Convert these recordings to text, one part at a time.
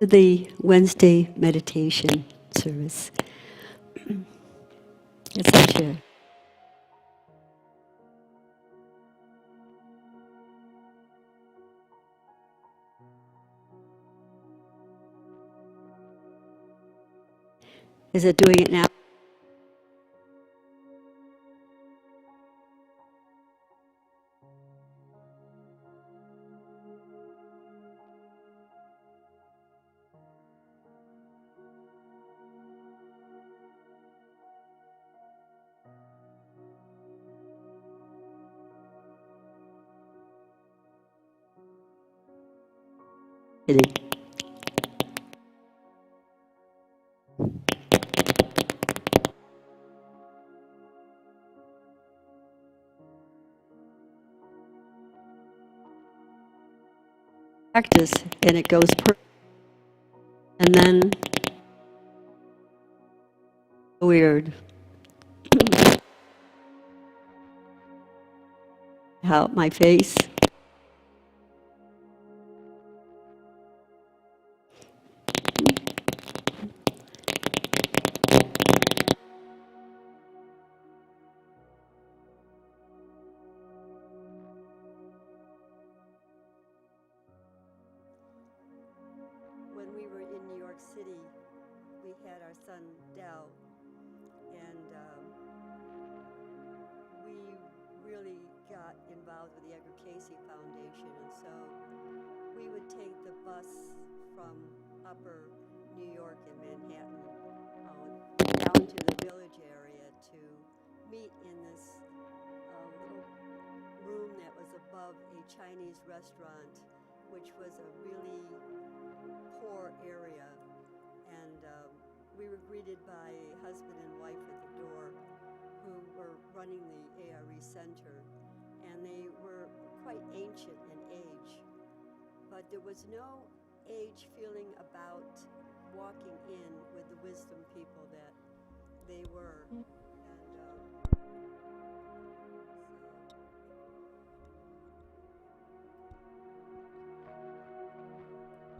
The Wednesday meditation service. Yes, I'll share. Is it doing it now? Kidding. Practice, and it goes and then weird. How my face. When we were in New York City, we had our son Dell, and we really got involved with the Edgar Casey Foundation, and so we would take the bus from upper New York and Manhattan down to the village area to meet in this little room that was above a Chinese restaurant, which was a really poor area. And we were greeted by a husband and wife at the door who were running the ARE Center, and they were quite ancient in age, but there was no age feeling about walking in with the wisdom people that they were.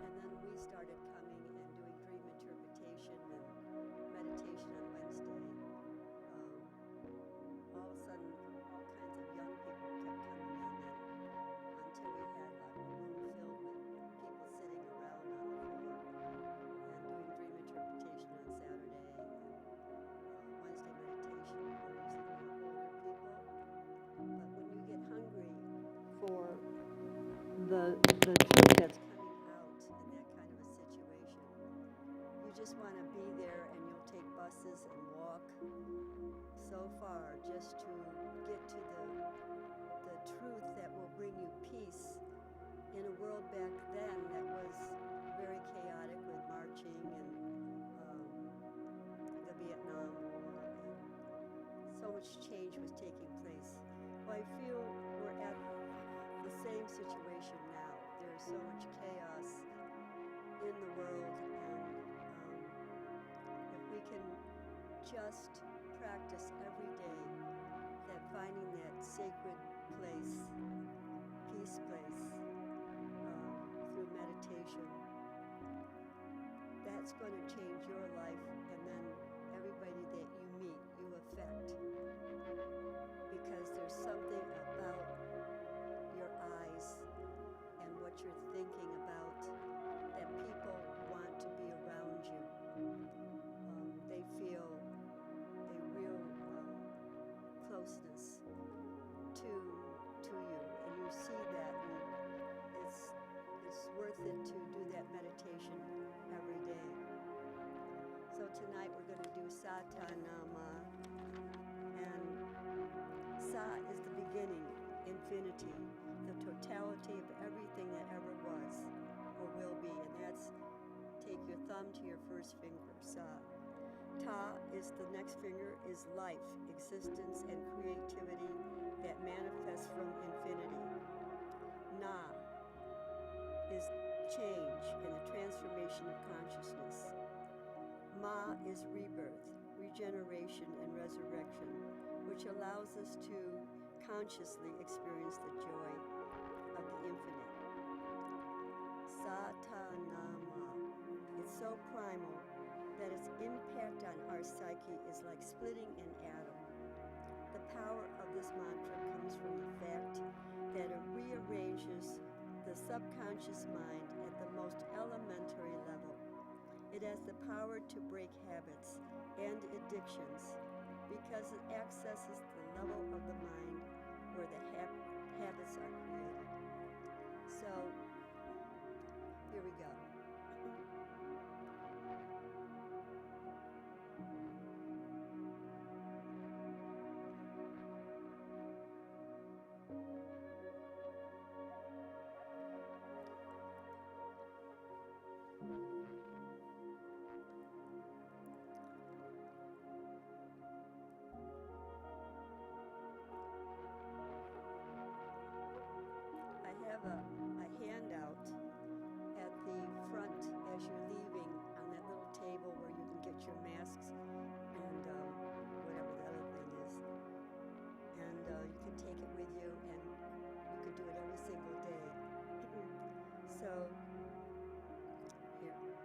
And then we started coming and doing dream interpretation and meditation on Wednesday. All of a sudden, all kinds of young people kept coming in, and until we had a room filled with people sitting around on the floor and doing dream interpretation on Saturday, and Wednesday meditation. We're usually older people, but when you get hungry for the truth that's coming out in that kind of a situation, you just want to be there, and you'll take buses and walk so far just to get to the truth that will bring you peace in a world back then that was very chaotic with marching and the Vietnam War, and so much change was taking place. Well, I feel we're at the same situation now. There's so much chaos in the world, and if we can just practice every day that finding that sacred place, peace place, through meditation, that's going to change your life, and then everybody that you meet, you affect, because there's something about your eyes and what you're thinking about that people want to be around you. They feel a real closeness to you, and you see that, and it's worth it to do that meditation every day. So tonight we're going to do Sata Nama, and Sa is the beginning, infinity, the totality of everything that ever was or will be, and that's, take your thumb to your first finger, Sa. Ta is the next finger, is life, existence, and creativity that manifests from infinity. Na is change and the transformation of consciousness. Ma is rebirth, regeneration, and resurrection, which allows us to consciously experience the joy of the infinite. Satanama. so primal that its impact on our psyche is like splitting an atom. The power of this mantra comes from the fact that it rearranges the subconscious mind at the most elementary level. It has the power to break habits and addictions because it accesses the level of the mind where the habits are created. So, here we go. I have a handout at the front as you're leaving on that little table where you can get your masks and whatever the other thing is. And you can take it with you and you can do it every single day. So, here we go.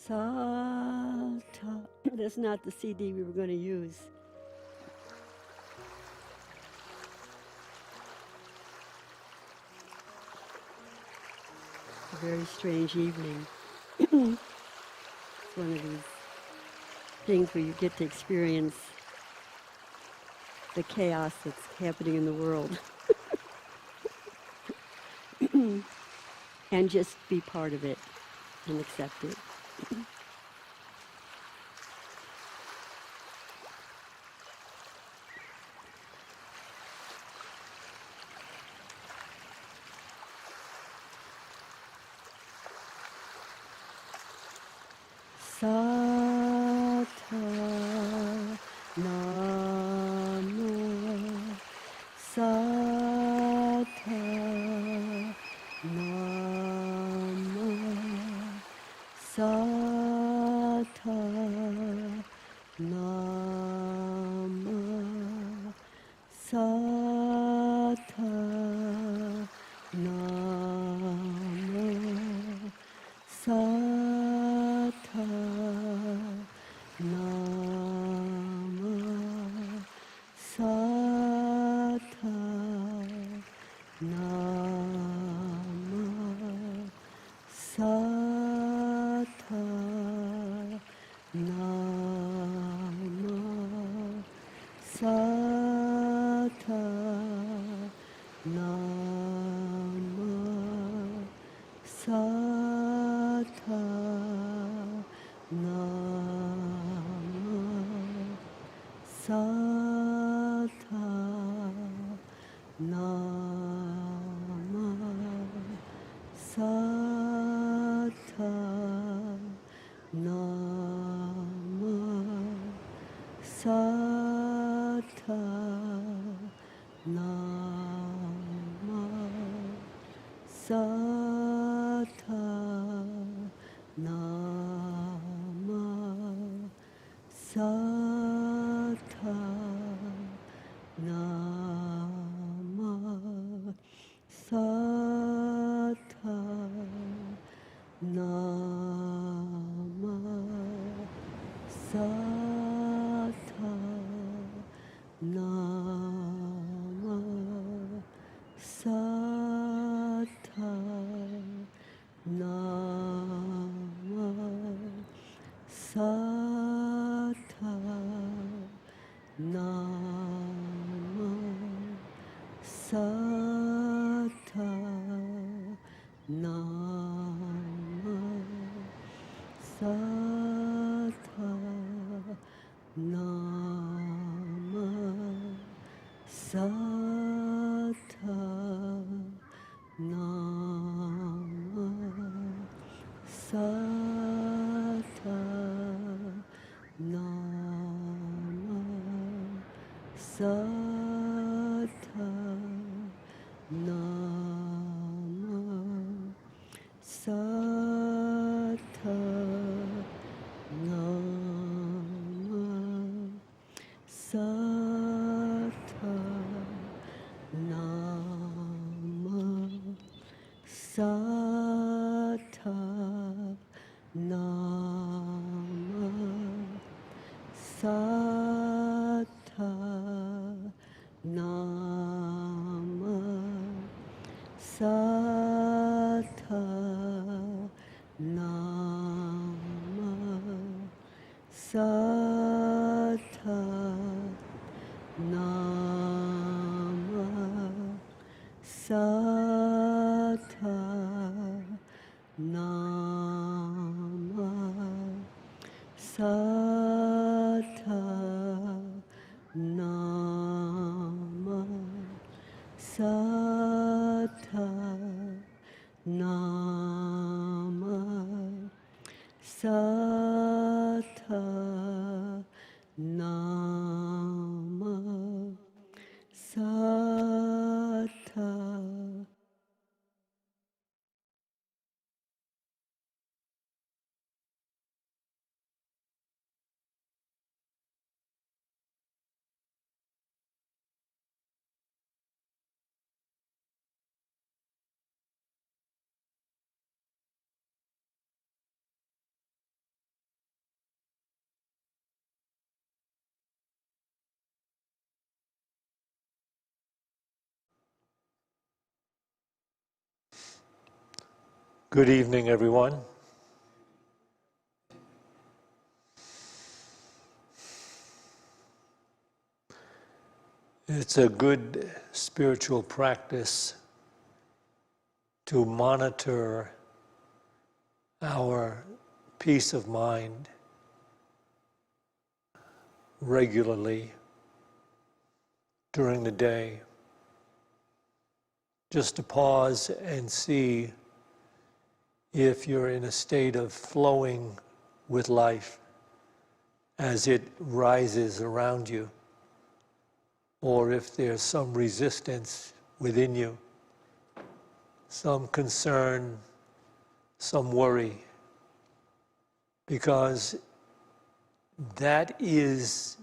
Salta. That's not the CD we were going to use. A very strange evening. It's one of these things where you get to experience the chaos that's happening in the world. And just be part of it and accept it. Nama Sa Sata Nama Sata Nama Sata Nama Sata Nama Sata Nama Sata Nama Sata Nama Sata Nama Sata Nama Sata Nama Sata Nama Sata Nama Sata. Good evening, everyone. It's a good spiritual practice to monitor our peace of mind regularly during the day. Just to pause and see if you're in a state of flowing with life as it rises around you, or if there's some resistance within you, some concern, some worry, because that is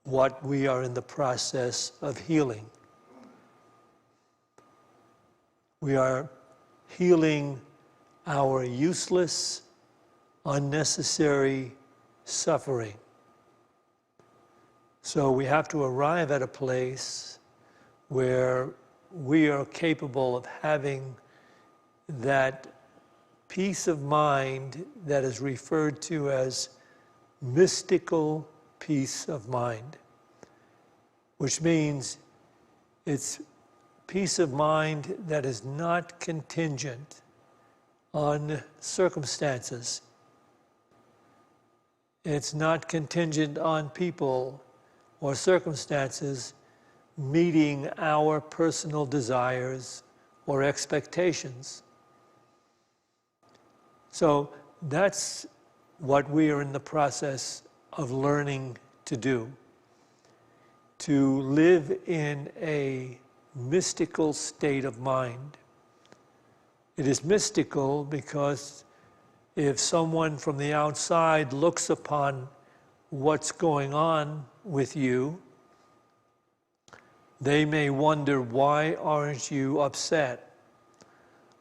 what we are in the process of healing. We are healing our useless, unnecessary suffering. So we have to arrive at a place where we are capable of having that peace of mind that is referred to as mystical peace of mind, which means it's peace of mind that is not contingent on circumstances. It's not contingent on people or circumstances meeting our personal desires or expectations. So that's what we are in the process of learning to do, to live in a mystical state of mind. It is mystical because if someone from the outside looks upon what's going on with you, they may wonder, why aren't you upset?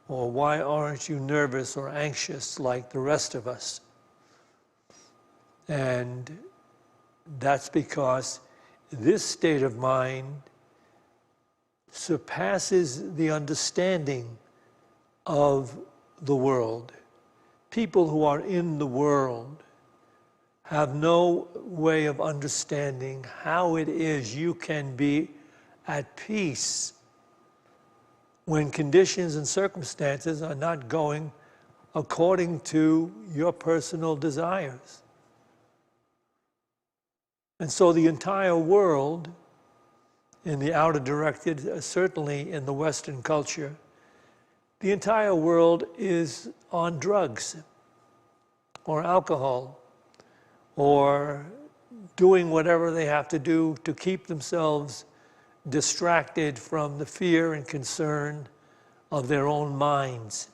Or why aren't you nervous or anxious like the rest of us? And that's because this state of mind surpasses the understanding of the world. People who are in the world have no way of understanding how it is you can be at peace when conditions and circumstances are not going according to your personal desires. And so the entire world, in the outer directed, certainly in the Western culture, the entire world is on drugs or alcohol or doing whatever they have to do to keep themselves distracted from the fear and concern of their own minds.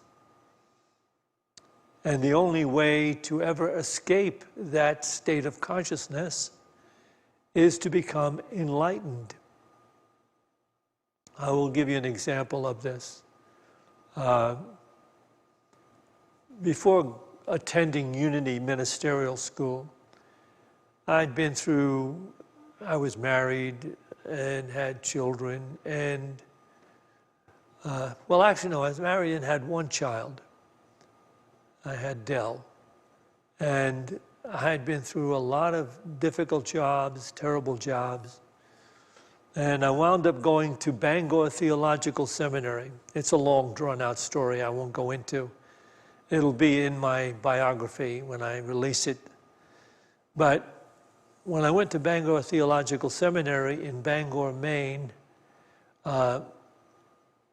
And the only way to ever escape that state of consciousness is to become enlightened. I will give you an example of this. Before attending Unity Ministerial School, I was married and had children, and well, actually, no, I was married and had one child. I had Dell. And I had been through a lot of difficult jobs, terrible jobs. And I wound up going to Bangor Theological Seminary. It's a long, drawn-out story I won't go into. It'll be in my biography when I release it. But when I went to Bangor Theological Seminary in Bangor, Maine, I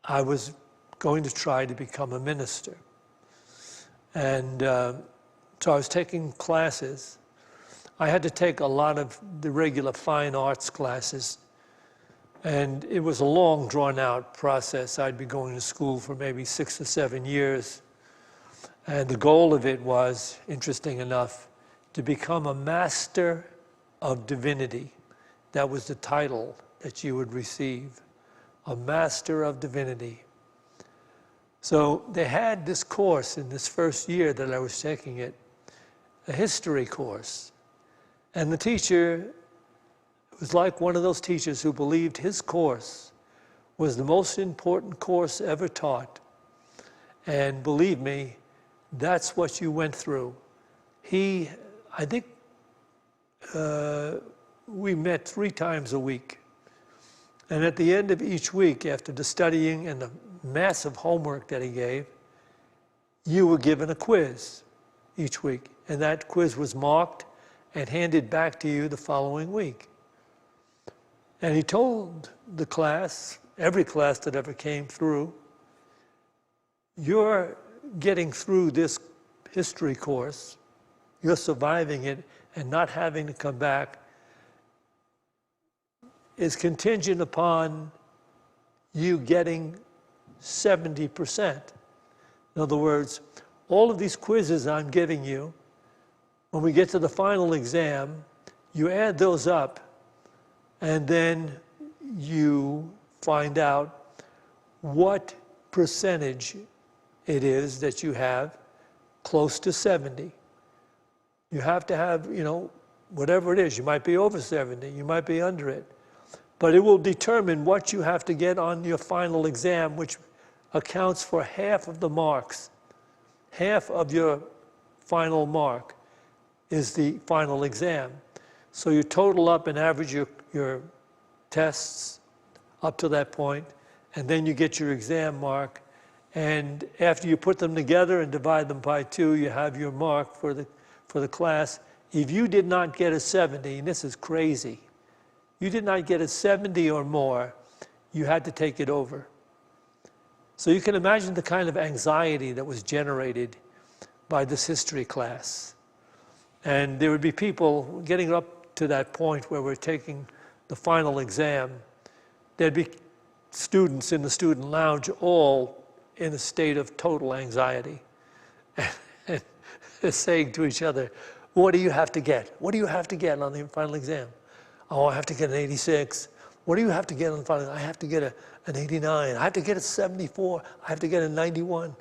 was going to try to become a minister. And so I was taking classes. I had to take a lot of the regular fine arts classes. And it was a long, drawn-out process. I'd be going to school for maybe 6 or 7 years. And the goal of it was, interesting enough, to become a Master of Divinity. That was the title that you would receive, a Master of Divinity. So they had this course in this first year that I was taking it, a history course. And the teacher was like one of those teachers who believed his course was the most important course ever taught. And believe me, that's what you went through. I think we met 3 times a week. And at the end of each week, after the studying and the massive homework that he gave, you were given a quiz each week. And that quiz was marked and handed back to you the following week. And he told the class, every class that ever came through, you're getting through this history course, you're surviving it and not having to come back, is contingent upon you getting 70%. In other words, all of these quizzes I'm giving you, when we get to the final exam, you add those up, and then you find out what percentage it is that you have close to 70. You have to have, whatever it is. You might be over 70, you might be under it. But it will determine what you have to get on your final exam, which accounts for half of the marks. Half of your final mark is the final exam. So you total up and average your tests up to that point, and then you get your exam mark. And after you put them together and divide them by 2, you have your mark for the class. If you did not get a 70, and this is crazy, you did not get a 70 or more, you had to take it over. So you can imagine the kind of anxiety that was generated by this history class. And there would be people getting up to that point where we're taking the final exam. There'd be students in the student lounge all in a state of total anxiety and saying to each other, what do you have to get? What do you have to get on the final exam? Oh, I have to get an 86. What do you have to get on the final? I have to get an 89. I have to get a 74. I have to get a 91.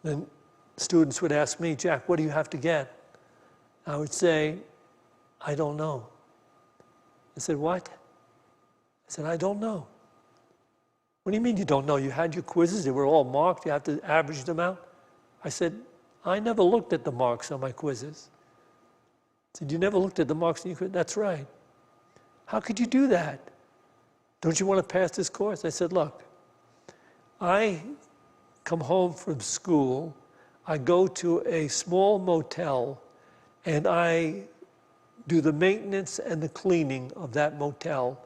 Then students would ask me, Jack, what do you have to get? I would say, I don't know. I said, what? I said, I don't know. What do you mean you don't know? You had your quizzes, they were all marked, you have to average them out? I said, I never looked at the marks on my quizzes. I said, you never looked at the marks on your quiz? That's right. How could you do that? Don't you want to pass this course? I said, look, I come home from school, I go to a small motel, and I do the maintenance and the cleaning of that motel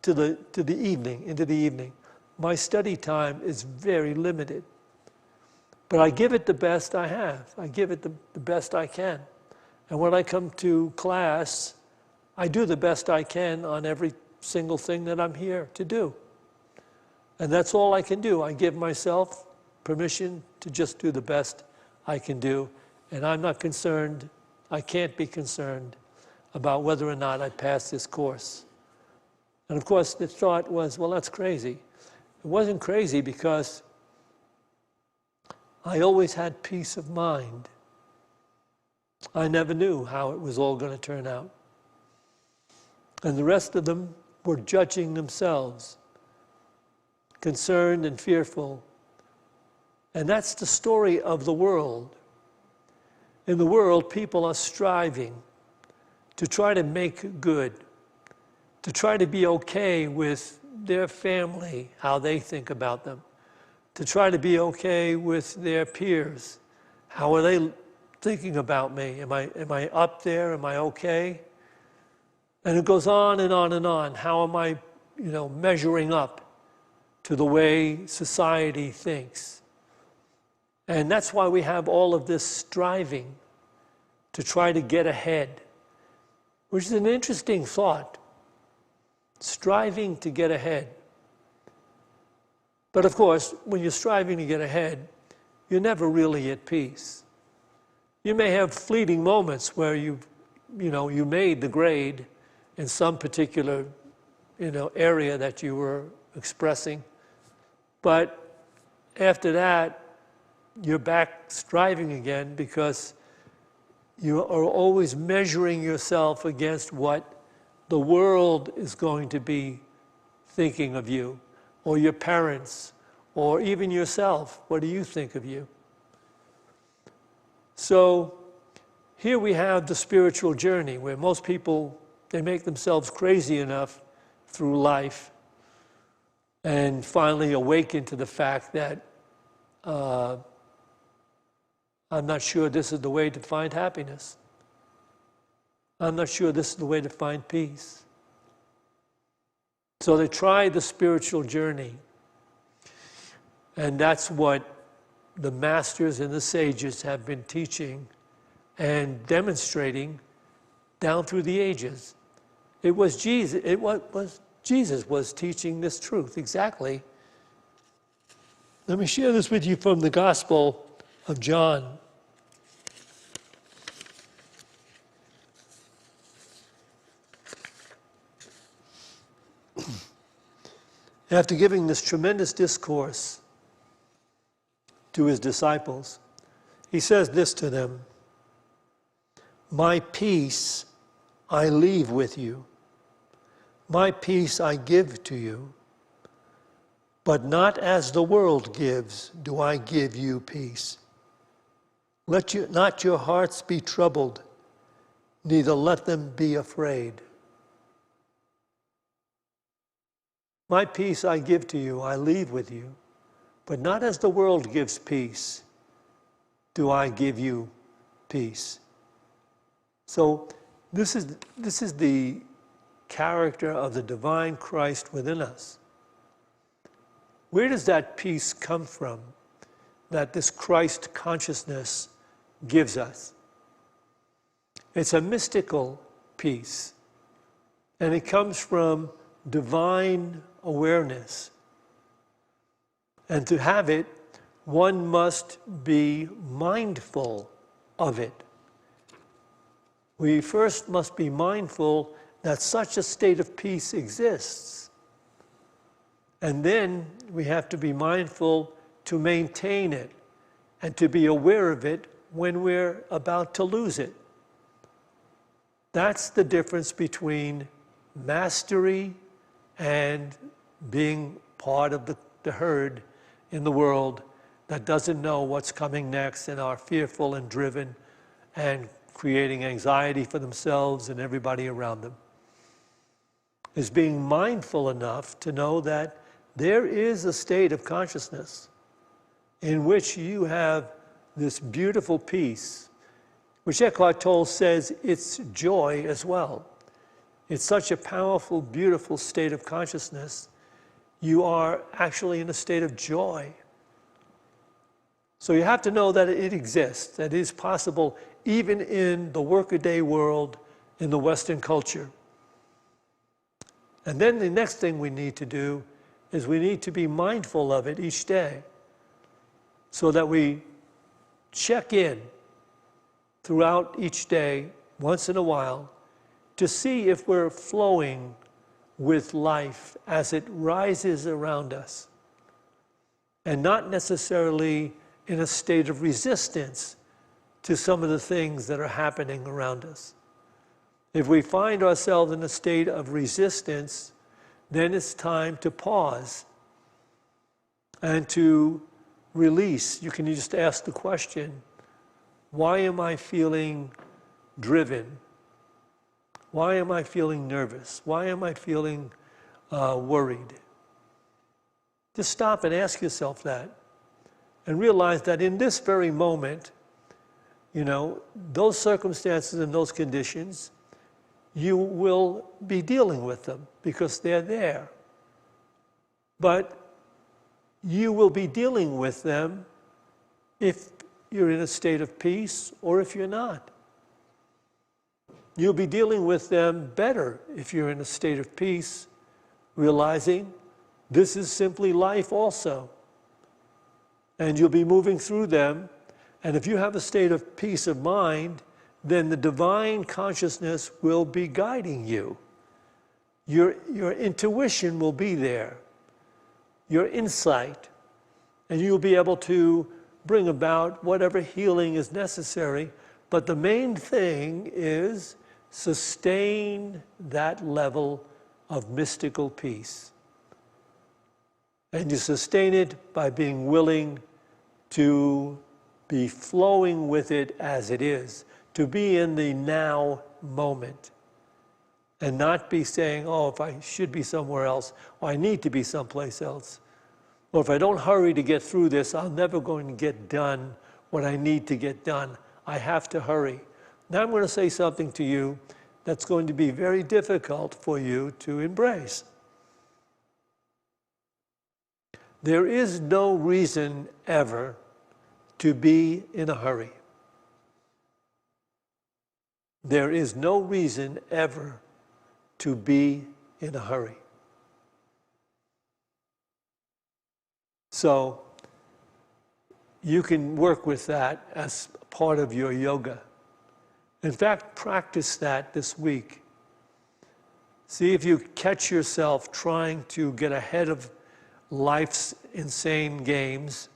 into the evening. my study time is very limited. But I give it the best I have. I give it the best I can. And when I come to class, I do the best I can on every single thing that I'm here to do. And that's all I can do. I give myself permission to just do the best I can do. And I'm not concerned, I can't be concerned about whether or not I pass this course. And of course, the thought was, well, that's crazy. It wasn't crazy because I always had peace of mind. I never knew how it was all going to turn out. And the rest of them were judging themselves, concerned and fearful. And that's the story of the world. In the world, people are striving to try to make good, to try to be okay with their family, how they think about them, to try to be okay with their peers. How are they thinking about me? Am I up there? Am I okay? And it goes on and on and on. How am I, measuring up to the way society thinks? And that's why we have all of this striving to try to get ahead, which is an interesting thought. Striving to get ahead. But of course, when you're striving to get ahead, you're never really at peace. You may have fleeting moments where you made the grade in some particular, area that you were expressing. But after that, you're back striving again because you are always measuring yourself against what the world is going to be thinking of you, or your parents, or even yourself. What do you think of you? So here we have the spiritual journey where most people, they make themselves crazy enough through life and finally awaken to the fact that I'm not sure this is the way to find happiness. I'm not sure this is the way to find peace. So they try the spiritual journey. And that's what the masters and the sages have been teaching and demonstrating down through the ages. It was Jesus was teaching this truth exactly. Let me share this with you from the Gospel of John. After giving this tremendous discourse to his disciples, he says this to them: "My peace I leave with you. My peace I give to you. But not as the world gives do I give you peace. Let not your hearts be troubled, neither let them be afraid. My peace I give to you, I leave with you, but not as the world gives peace, do I give you peace." So this is the character of the divine Christ within us. Where does that peace come from that this Christ consciousness gives us? It's a mystical peace, and it comes from divine awareness. And to have it, one must be mindful of it. We first must be mindful that such a state of peace exists. And then we have to be mindful to maintain it and to be aware of it when we're about to lose it. That's the difference between mastery and being part of the herd in the world that doesn't know what's coming next and are fearful and driven and creating anxiety for themselves and everybody around them. Is being mindful enough to know that there is a state of consciousness in which you have this beautiful peace, which Eckhart Tolle says it's joy as well. It's such a powerful, beautiful state of consciousness. you are actually in a state of joy. So you have to know that it exists, that it is possible even in the workaday world, in the Western culture. And then the next thing we need to do is we need to be mindful of it each day so that we check in throughout each day, once in a while, to see if we're flowing with life as it rises around us, and not necessarily in a state of resistance to some of the things that are happening around us. If we find ourselves in a state of resistance, then it's time to pause and to release. You can just ask the question, why am I feeling driven? Why am I feeling nervous? Why am I feeling worried? Just stop and ask yourself that, and realize that in this very moment, those circumstances and those conditions, you will be dealing with them because they're there. But you will be dealing with them if you're in a state of peace or if you're not. You'll be dealing with them better if you're in a state of peace, realizing this is simply life also. And you'll be moving through them. And if you have a state of peace of mind, then the divine consciousness will be guiding you. Your intuition will be there, your insight, and you'll be able to bring about whatever healing is necessary. But the main thing is sustain that level of mystical peace. And you sustain it by being willing to be flowing with it as it is, to be in the now moment, and not be saying, oh, if I should be somewhere else, or I need to be someplace else, or if I don't hurry to get through this, I'm never going to get done what I need to get done. I have to hurry. Now I'm going to say something to you that's going to be very difficult for you to embrace. There is no reason ever to be in a hurry. There is no reason ever to be in a hurry. So you can work with that as part of your yoga. In fact, practice that this week. See if you catch yourself trying to get ahead of life's insane games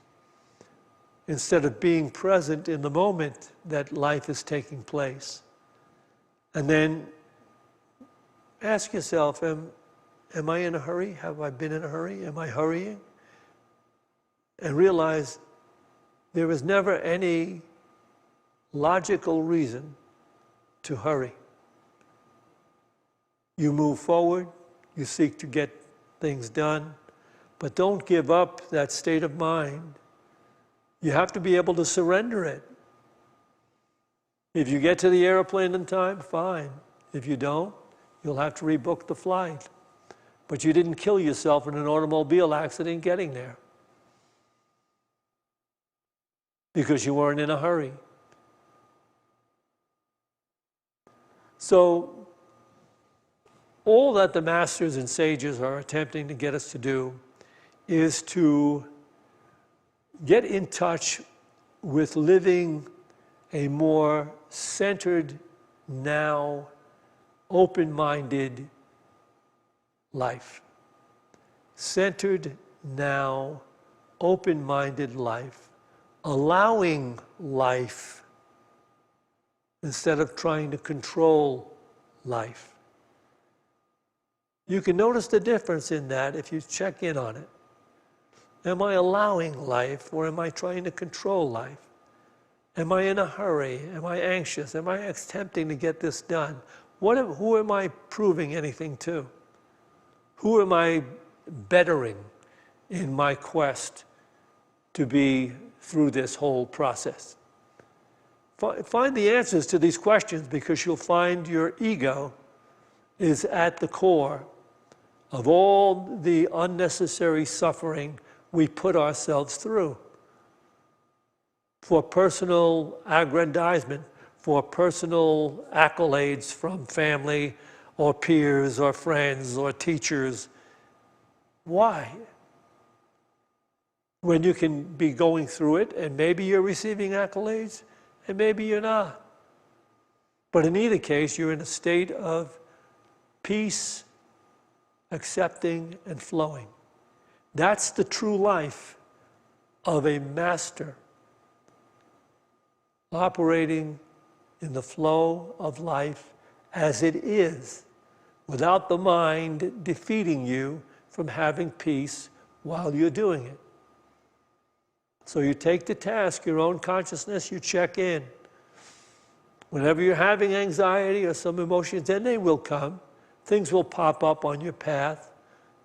instead of being present in the moment that life is taking place. And then ask yourself, am I in a hurry? Have I been in a hurry? Am I hurrying? And realize there is never any logical reason to hurry. You move forward, you seek to get things done, but don't give up that state of mind. You have to be able to surrender it. If you get to the airplane in time, fine. If you don't, you'll have to rebook the flight. But you didn't kill yourself in an automobile accident getting there, because you weren't in a hurry. So, all that the masters and sages are attempting to get us to do is to get in touch with living a more centered, now, open-minded life. Centered, now, open-minded life. Allowing life instead of trying to control life. You can notice the difference in that if you check in on it. Am I allowing life, or am I trying to control life? Am I in a hurry? Am I anxious? Am I attempting to get this done? Who am I proving anything to? Who am I bettering in my quest to be through this whole process? Find the answers to these questions, because you'll find your ego is at the core of all the unnecessary suffering we put ourselves through for personal aggrandizement, for personal accolades from family or peers or friends or teachers. Why? When you can be going through it and maybe you're receiving accolades and maybe you're not. But in either case, you're in a state of peace, accepting, and flowing. That's the true life of a master operating in the flow of life as it is, without the mind defeating you from having peace while you're doing it. So you take to task your own consciousness, you check in. Whenever you're having anxiety or some emotions, then they will come. Things will pop up on your path.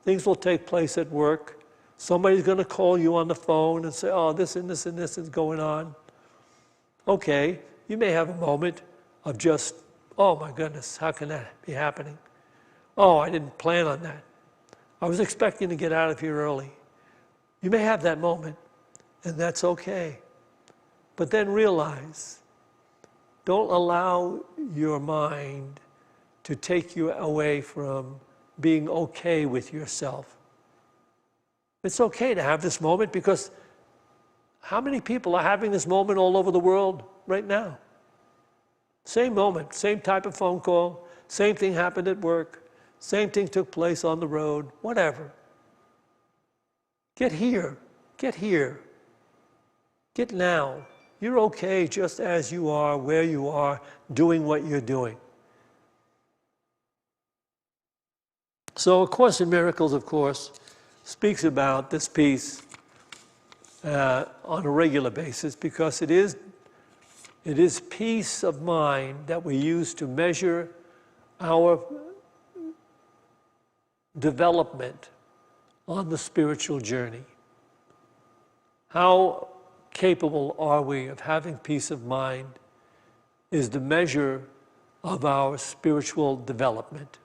Things will take place at work. Somebody's going to call you on the phone and say, oh, this and this and this is going on. Okay, you may have a moment of just, oh my goodness, how can that be happening? Oh, I didn't plan on that. I was expecting to get out of here early. You may have that moment, and that's okay. But then realize, don't allow your mind to take you away from being okay with yourself. It's okay to have this moment, because how many people are having this moment all over the world right now? Same moment, same type of phone call, same thing happened at work, same thing took place on the road, whatever. Get here, get here, get now. You're okay just as you are, where you are, doing what you're doing. So A Course in Miracles, of course, speaks about this peace on a regular basis, because it is peace of mind that we use to measure our development on the spiritual journey. How capable are we of having peace of mind is the measure of our spiritual development.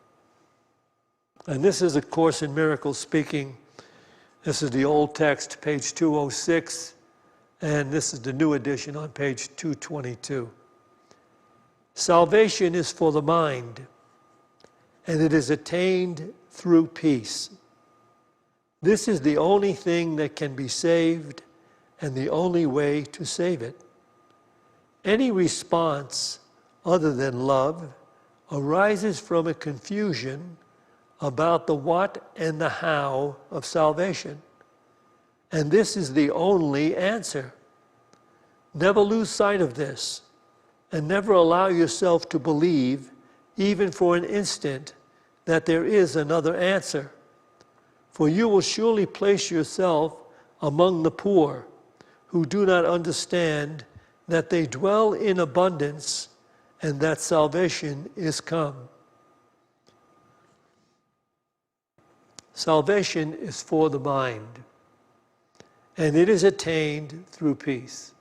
And this is A Course in Miracles speaking. This is the old text, page 206, and this is the new edition on page 222. Salvation is for the mind, and it is attained through peace. This is the only thing that can be saved and the only way to save it. Any response other than love arises from a confusion about the what and the how of salvation. And this is the only answer. Never lose sight of this, and never allow yourself to believe, even for an instant, that there is another answer. For you will surely place yourself among the poor, who do not understand that they dwell in abundance and that salvation is come. Salvation is for the mind, and it is attained through peace.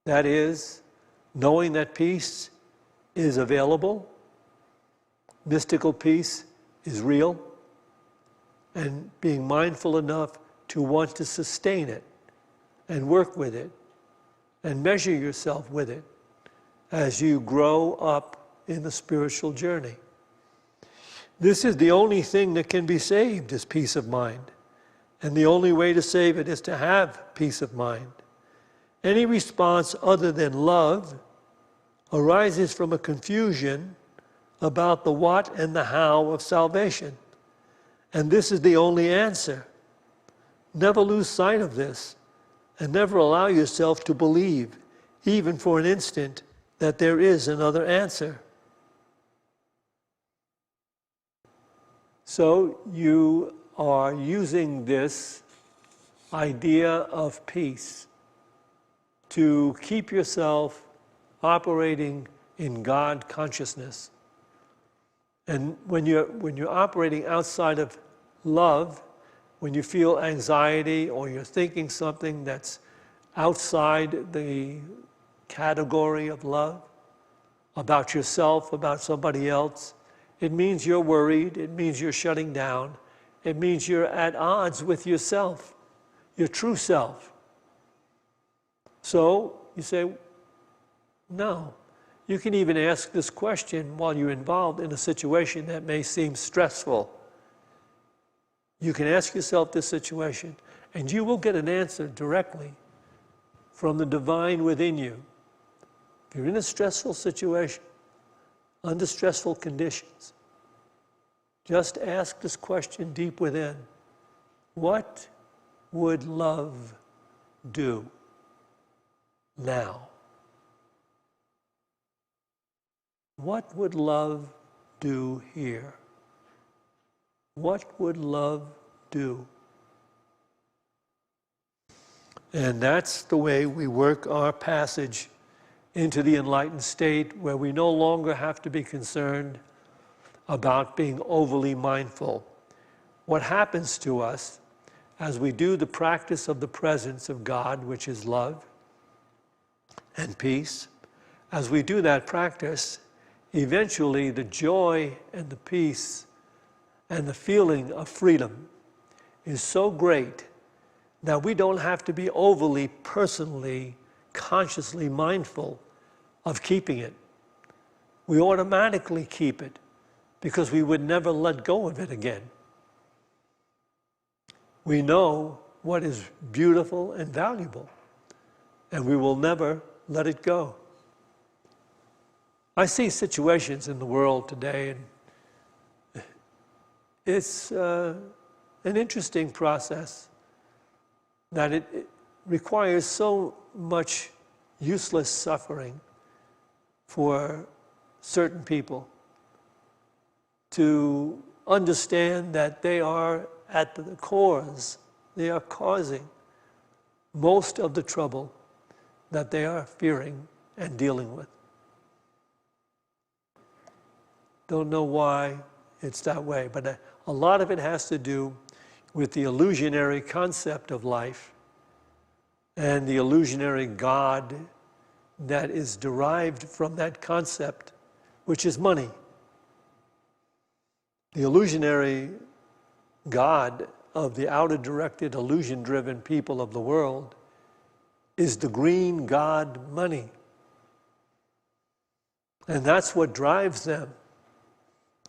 That is, knowing that peace is available, mystical peace is real, and being mindful enough to want to sustain it and work with it and measure yourself with it as you grow up in the spiritual journey. This is the only thing that can be saved, is peace of mind. And the only way to save it is to have peace of mind. Any response other than love arises from a confusion about the what and the how of salvation. And this is the only answer. Never lose sight of this, and never allow yourself to believe, even for an instant, that there is another answer. So you are using this idea of peace to keep yourself operating in God consciousness. And when you're operating outside of love, when you feel anxiety or you're thinking something that's outside the category of love, about yourself, about somebody else, It means you're worried. It means you're shutting down. It means you're at odds with yourself, your true self. So you say, no. You can even ask this question while you're involved in a situation that may seem stressful. You can ask yourself this situation, and you will get an answer directly from the divine within you. If you're in a stressful situation, under stressful conditions, just ask this question deep within. What would love do now? What would love do here? What would love do? And that's the way we work our passage into the enlightened state, where we no longer have to be concerned about being overly mindful. What happens to us as we do the practice of the presence of God, which is love and peace, as we do that practice, eventually the joy and the peace and the feeling of freedom is so great that we don't have to be overly personally, consciously mindful of keeping it. We automatically keep it because we would never let go of it again. We know what is beautiful and valuable, and we will never let it go. I see situations in the world today, and it's an interesting process that it requires so much useless suffering for certain people to understand that they are at the cause, they are causing most of the trouble that they are fearing and dealing with. Don't know why it's that way, but a lot of it has to do with the illusionary concept of life and the illusionary God that is derived from that concept, which is money. The illusionary God of the outer-directed, illusion-driven people of the world is the green God, money. And that's what drives them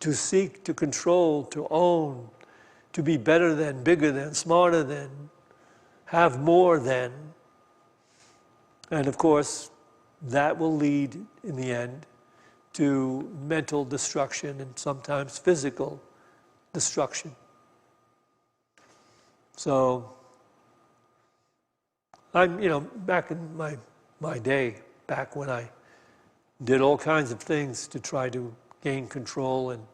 to seek, to control, to own, to be better than, bigger than, smarter than, have more than. And of course, that will lead, in the end, to mental destruction and sometimes physical destruction. So, back in my day, back when I did all kinds of things to try to gain control and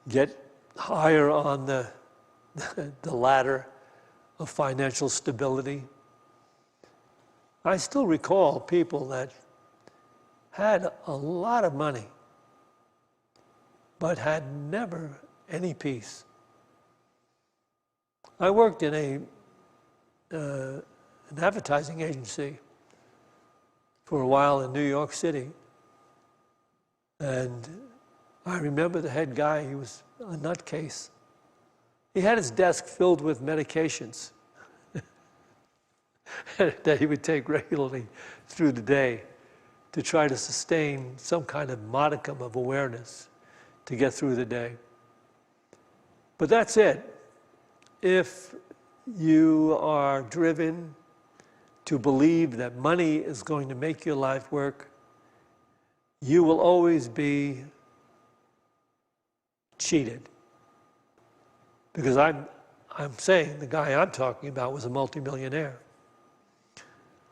get higher on the ladder of financial stability, I still recall people that had a lot of money, but had never any peace. I worked in an advertising agency for a while in New York City, and I remember the head guy. He was a nutcase. He had his desk filled with medications that he would take regularly through the day to try to sustain some kind of modicum of awareness to get through the day. But that's it. If you are driven to believe that money is going to make your life work, you will always be cheated. Because I'm saying the guy I'm talking about was a multimillionaire.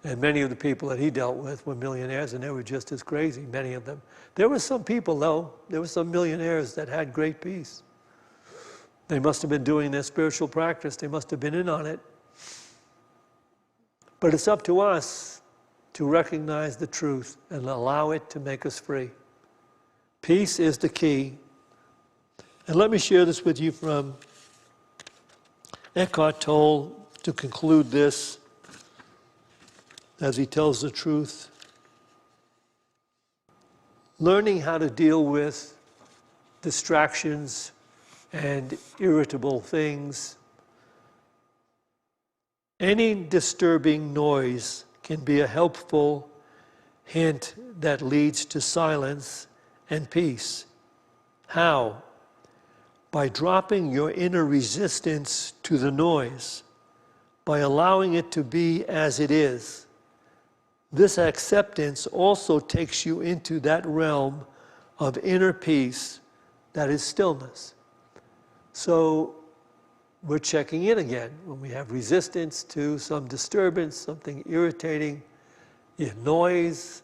And many of the people that he dealt with were millionaires, and they were just as crazy, many of them. There were some people, though, there were some millionaires that had great peace. They must have been doing their spiritual practice. They must have been in on it. But it's up to us to recognize the truth and allow it to make us free. Peace is the key. And let me share this with you from Eckhart Tolle to conclude this, as he tells the truth. Learning how to deal with distractions and irritable things. Any disturbing noise can be a helpful hint that leads to silence and peace. How? By dropping your inner resistance to the noise, by allowing it to be as it is. This acceptance also takes you into that realm of inner peace that is stillness. So we're checking in again. When we have resistance to some disturbance, something irritating, noise,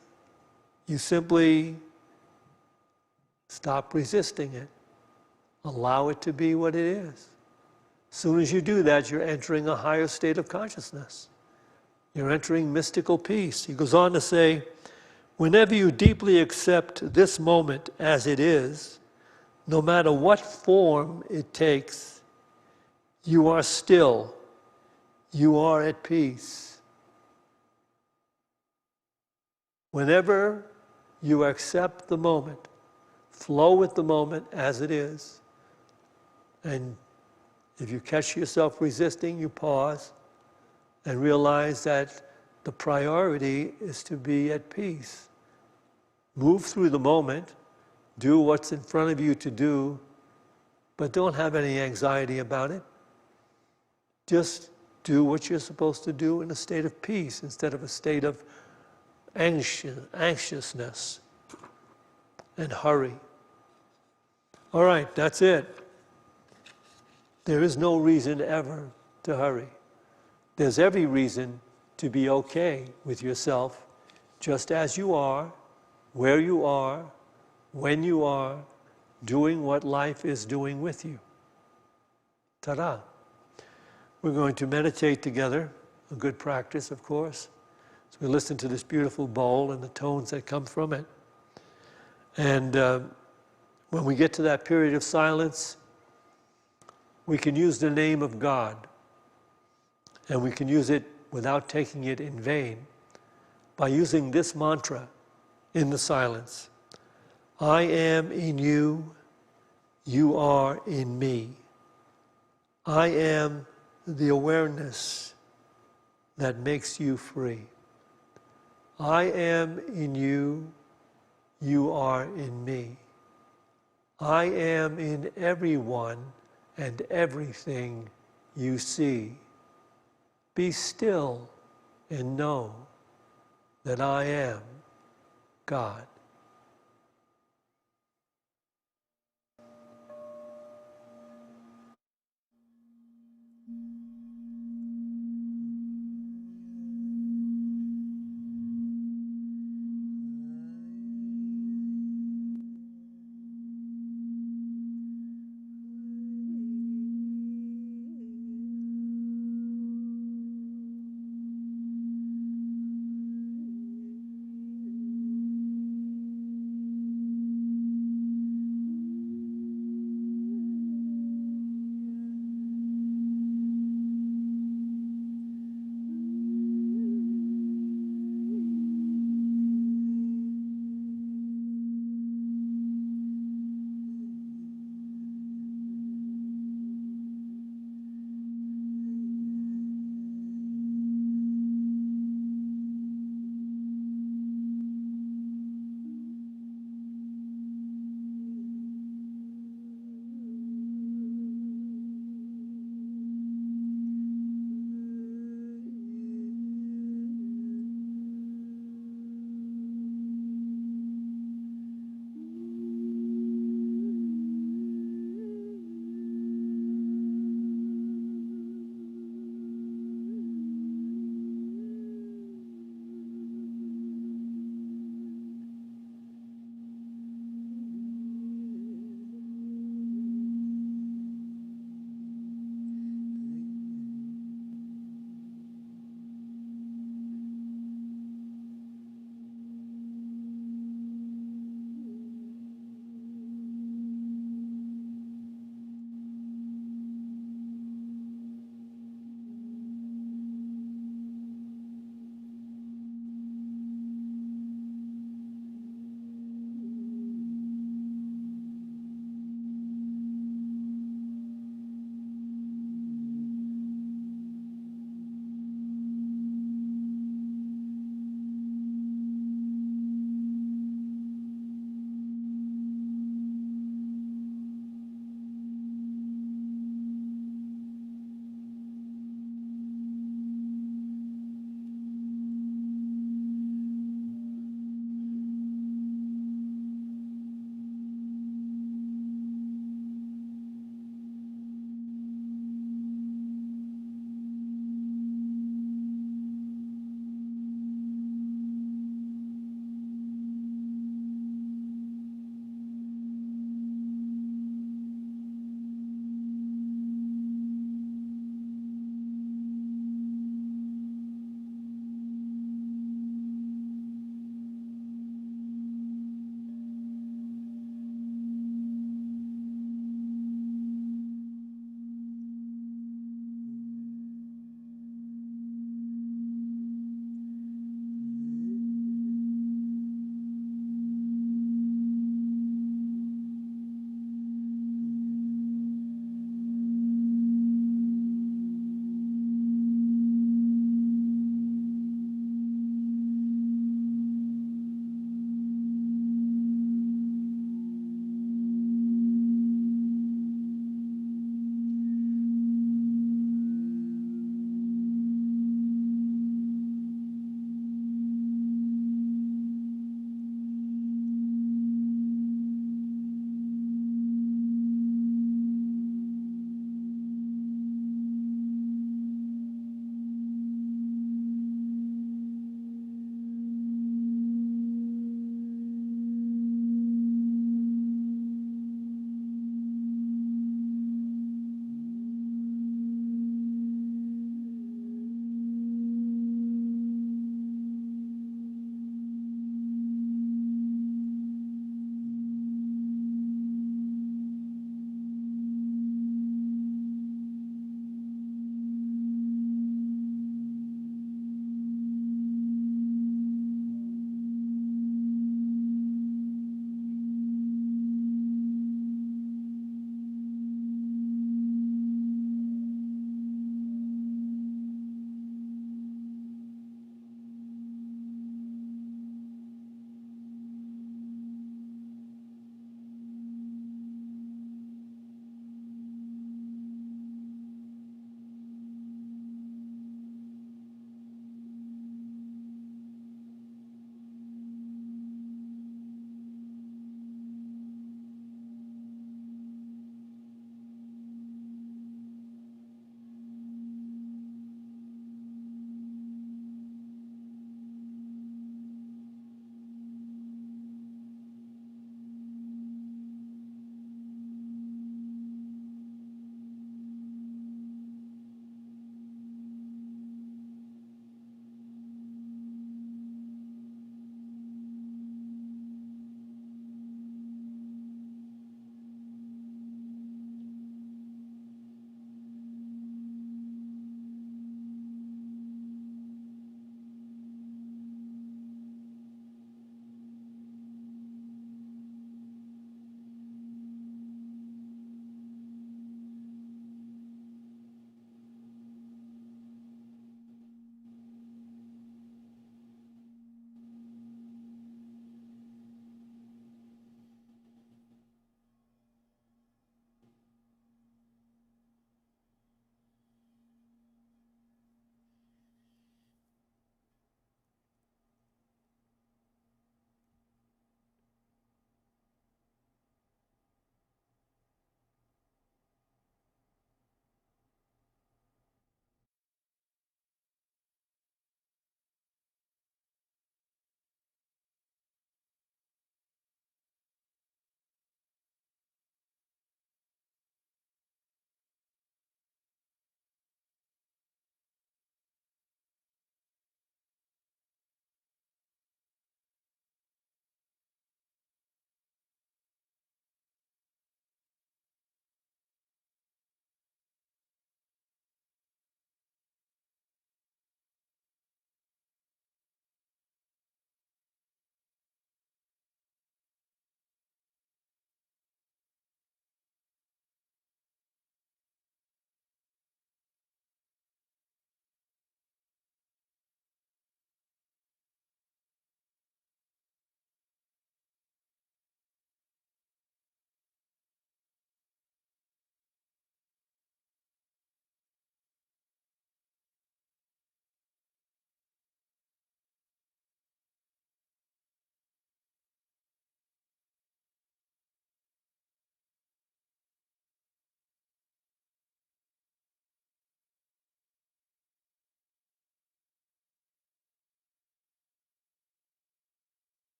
you simply stop resisting it. Allow it to be what it is. As soon as you do that, you're entering a higher state of consciousness. You're entering mystical peace. He goes on to say, whenever you deeply accept this moment as it is, no matter what form it takes, you are still, you are at peace. Whenever you accept the moment, flow with the moment as it is, and if you catch yourself resisting, you pause and realize that the priority is to be at peace. Move through the moment, do what's in front of you to do, but don't have any anxiety about it. Just do what you're supposed to do in a state of peace instead of a state of anxiousness and hurry. All right, that's it. There is no reason ever to hurry. There's every reason to be okay with yourself, just as you are, where you are, when you are, doing what life is doing with you. Ta-da! We're going to meditate together, a good practice, of course. So we listen to this beautiful bowl and the tones that come from it. And when we get to that period of silence, we can use the name of God. And we can use it without taking it in vain by using this mantra in the silence. I am in you, you are in me. I am the awareness that makes you free. I am in you, you are in me. I am in everyone and everything you see. Be still and know that I am God.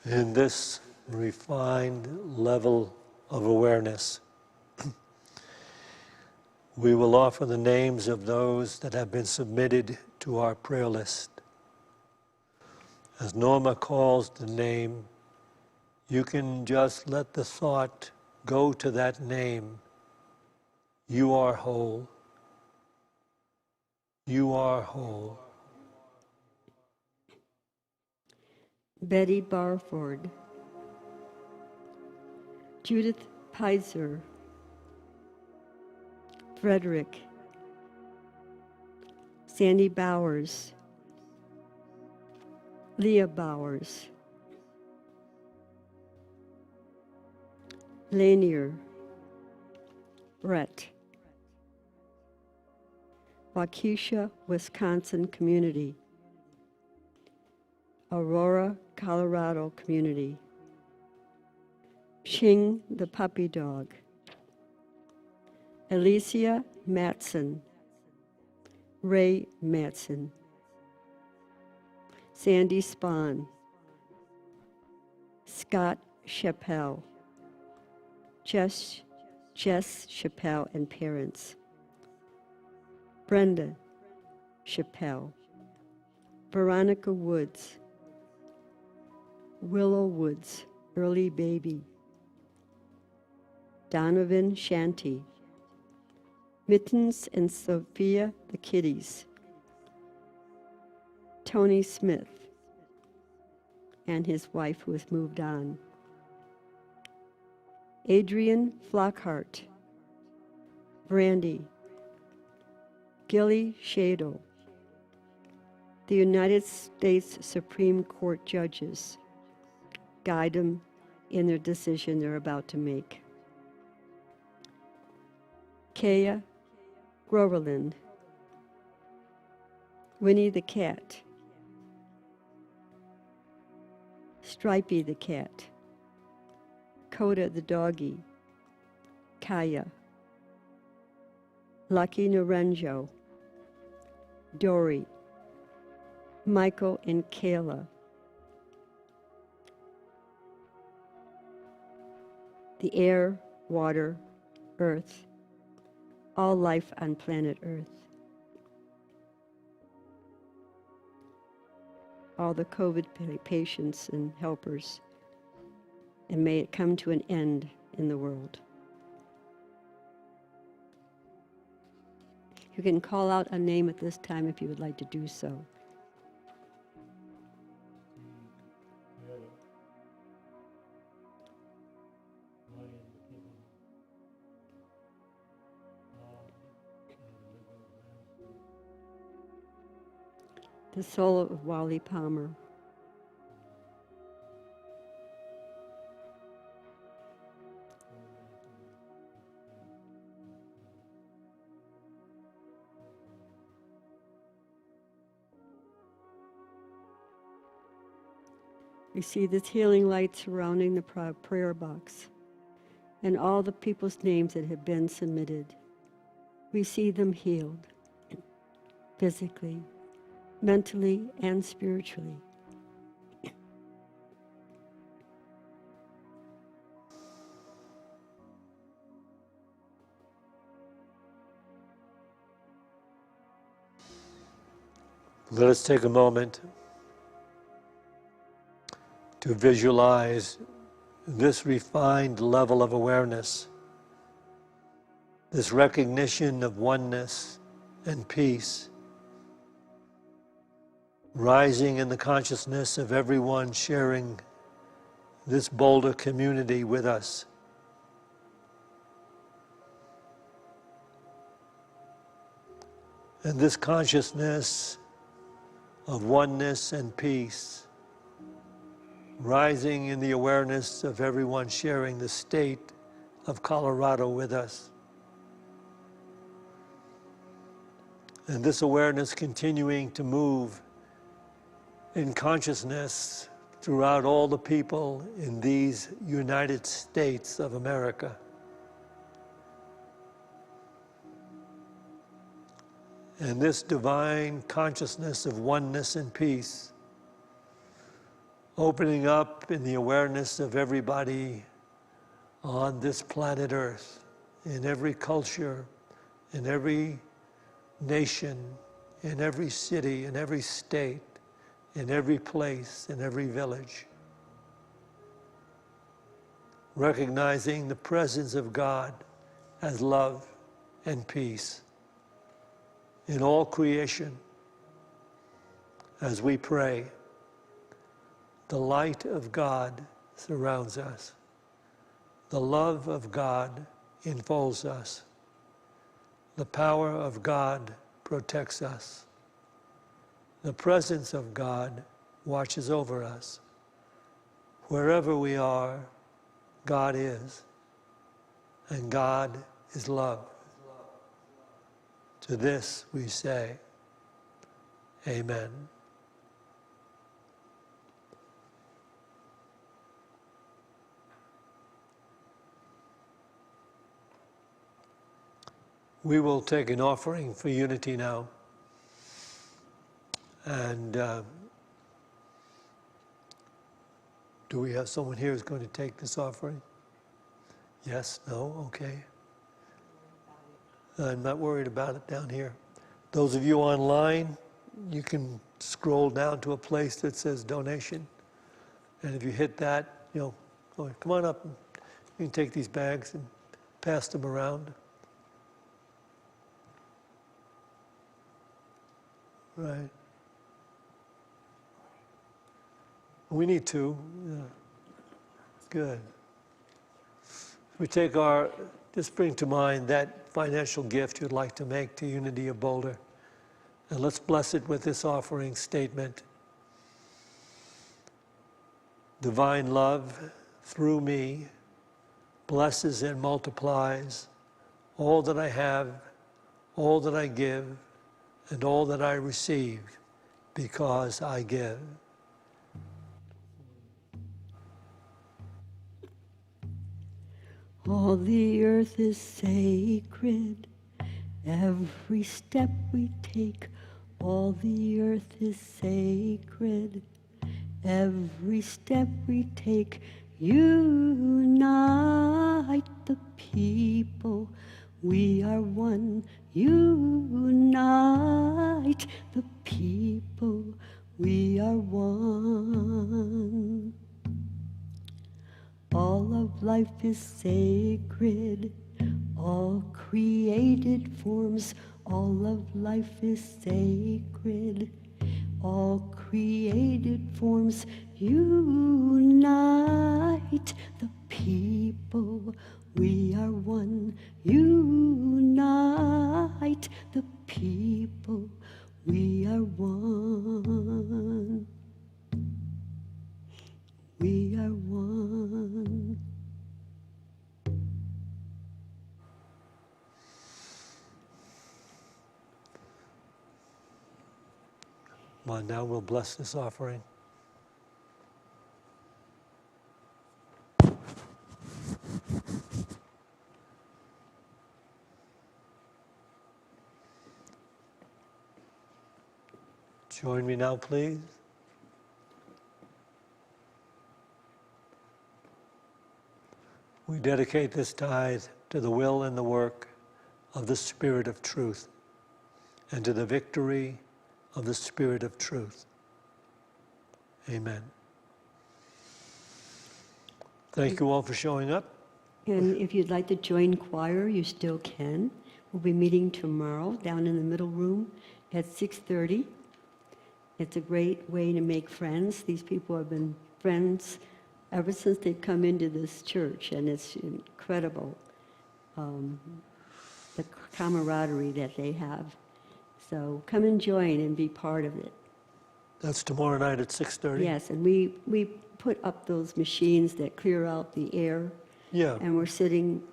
in this refined level of awareness, we will offer the names of those that have been submitted to our prayer list. As Norma calls the name, you can just let the thought go to that name. You are whole. You are whole. Betty Barford, Judith Pizer, Frederick, Sandy Bowers, Leah Bowers, Lanier, Brett, Waukesha, Wisconsin Community, Aurora, Colorado Community, Shing the Puppy Dog, Alicia Matson, Ray Matson, Sandy Spahn, Scott Chappelle, Jess Chappelle and parents, Brenda Chappelle, Veronica Woods, Willow Woods, early baby, Donovan Shanty, Mittens and Sophia the kitties, Tony Smith and his wife who has moved on, Adrian Flockhart, Brandy, Gilly Shado, the United States Supreme Court judges. Guide them in their decision they're about to make. Kaya Groverland, Winnie the cat, Stripey the cat, Coda the doggy, Kaya, Lucky Naranjo, Dory, Michael and Kayla, the air, water, earth, all life on planet Earth, all the COVID patients and helpers, and may it come to an end in the world. You can call out a name at this time if you would like to do so. The soul of Wally Palmer. We see this healing light surrounding the prayer box and all the people's names that have been submitted. We see them healed physically, mentally, and spiritually. Let us take a moment to visualize this refined level of awareness, this recognition of oneness and peace, rising in the consciousness of everyone sharing this Boulder community with us. And this consciousness of oneness and peace, rising in the awareness of everyone sharing the state of Colorado with us. And this awareness continuing to move in consciousness throughout all the people in these United States of America. And this divine consciousness of oneness and peace opening up in the awareness of everybody on this planet Earth, in every culture, in every nation, in every city, in every state, in every place, in every village. Recognizing the presence of God as love and peace in all creation. As we pray, the light of God surrounds us. The love of God enfolds us. The power of God protects us. The presence of God watches over us. Wherever we are, God is. And God is love. To this we say, Amen. We will take an offering for unity now. And do we have someone here who's going to take this offering? Yes? No? Okay. I'm not worried about it down here. Those of you online, you can scroll down to a place that says donation. And if you hit that, come on up. And you can take these bags and pass them around. Right. We need to. Yeah. Good. We take just bring to mind that financial gift you'd like to make to Unity of Boulder. And let's bless it with this offering statement. Divine love through me blesses and multiplies all that I have, all that I give, and all that I receive, because I give. All the earth is sacred, every step we take. All the earth is sacred, every step we take. Unite the people, we are one. Unite the people, we are one. All of life is sacred, all created forms. All of life is sacred, all created forms. Unite the people, we are one. Unite the people, we are one. We are one. Well, now we'll bless this offering. Join me now, please. We dedicate this tithe to the will and the work of the Spirit of truth and to the victory of the Spirit of truth. Amen. Thank you all for showing up. And if you'd like to join choir, you still can. We'll be meeting tomorrow down in the middle room at 6:30. It's a great way to make friends. These people have been friends ever since they've come into this church, and it's incredible, the camaraderie that they have. So come and join and be part of it. That's tomorrow night at 6:30? Yes, and we put up those machines that clear out the air. Yeah. And we're sitting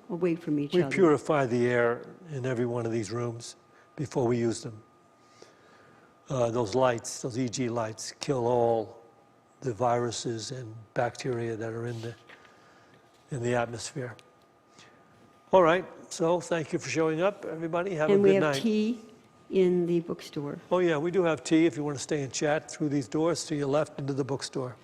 away from each We other. purify the air in every one of these rooms before we use them. Those lights, those EG lights, kill all the viruses and bacteria that are in the atmosphere. All right, so thank you for showing up, everybody. Have a good night. And we have tea in the bookstore. Oh yeah, we do have tea if you want to stay and chat through these doors to your left into the bookstore.